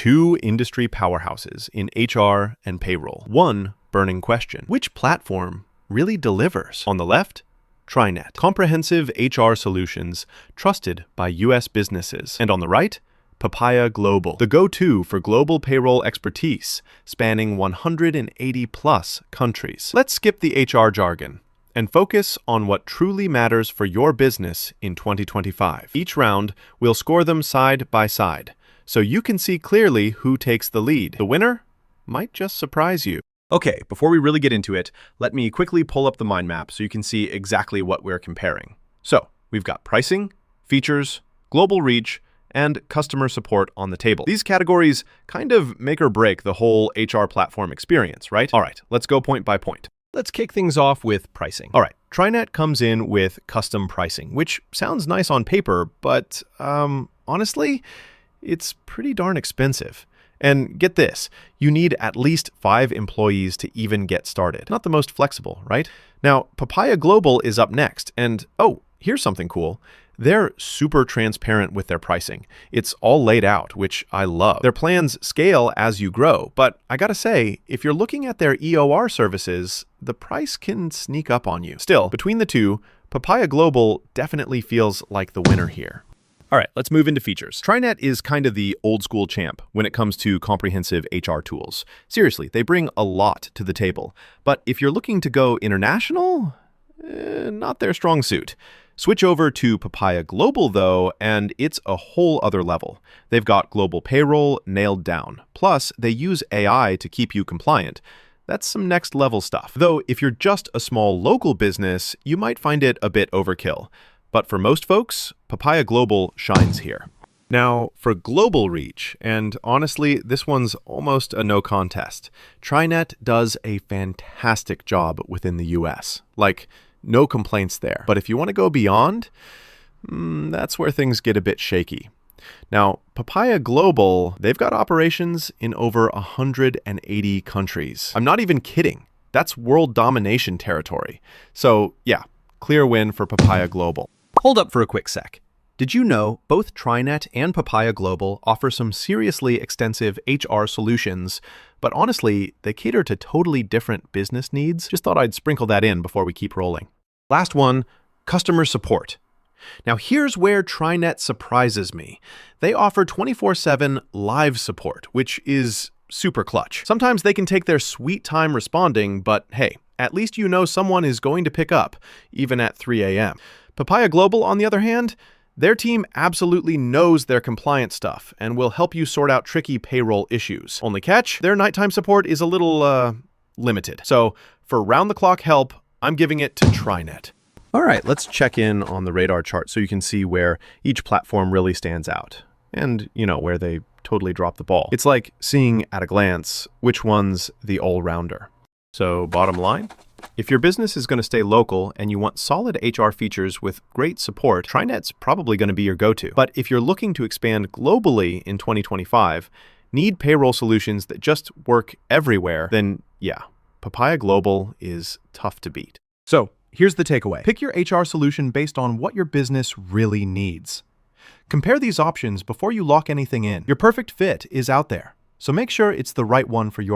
Two industry powerhouses in HR and payroll. One burning question: which platform really delivers? On the left, TriNet, comprehensive HR solutions trusted by US businesses. And on the right, Papaya Global, the go-to for global payroll expertise spanning 180 plus countries. Let's skip the HR jargon and focus on what truly matters for your business in 2025. Each round, we'll score them side by side, so you can see clearly who takes the lead. The winner might just surprise you. Okay, before we really get into it, let me quickly pull up the mind map so you can see exactly what we're comparing. So, we've got pricing, features, global reach, and customer support on the table. These categories kind of make or break the whole HR platform experience, right? All right, let's go point by point. Let's kick things off with pricing. All right, TriNet comes in with custom pricing, which sounds nice on paper, but honestly, it's pretty darn expensive. And get this, you need at least 5 employees to even get started. Not the most flexible, right? Now, Papaya Global is up next, and oh, here's something cool. They're super transparent with their pricing. It's all laid out, which I love. Their plans scale as you grow, but I gotta say, if you're looking at their EOR services, the price can sneak up on you. Still, between the two, Papaya Global definitely feels like the winner here. All right, let's move into features. TriNet is kind of the old school champ when it comes to comprehensive HR tools. Seriously, they bring a lot to the table. But if you're looking to go international, not their strong suit. Switch over to Papaya Global, though, and it's a whole other level. They've got global payroll nailed down. Plus, they use AI to keep you compliant. That's some next level stuff. Though, if you're just a small local business, you might find it a bit overkill. But for most folks, Papaya Global shines here. Now, for global reach, and honestly, this one's almost a no contest, TriNet does a fantastic job within the US. Like, no complaints there. But if you want to go beyond, that's where things get a bit shaky. Now, Papaya Global, they've got operations in over 180 countries. I'm not even kidding. That's world domination territory. So yeah, clear win for Papaya Global. Hold up for a quick sec. Did you know both TriNet and Papaya Global offer some seriously extensive HR solutions, but honestly, they cater to totally different business needs? Just thought I'd sprinkle that in before we keep rolling. Last one, customer support. Now here's where TriNet surprises me. They offer 24/7 live support, which is super clutch. Sometimes they can take their sweet time responding, but hey, at least you know someone is going to pick up, even at 3 a.m. Papaya Global, on the other hand, their team absolutely knows their compliance stuff and will help you sort out tricky payroll issues. Only catch, their nighttime support is a little, limited. So for round-the-clock help, I'm giving it to TriNet. All right, let's check in on the radar chart so you can see where each platform really stands out and, where they totally drop the ball. It's like seeing at a glance which one's the all-rounder. So bottom line, if your business is going to stay local and you want solid HR features with great support, TriNet's probably going to be your go-to. But if you're looking to expand globally in 2025, need payroll solutions that just work everywhere, then yeah, Papaya Global is tough to beat. So here's the takeaway. Pick your HR solution based on what your business really needs. Compare these options before you lock anything in. Your perfect fit is out there, so make sure it's the right one for your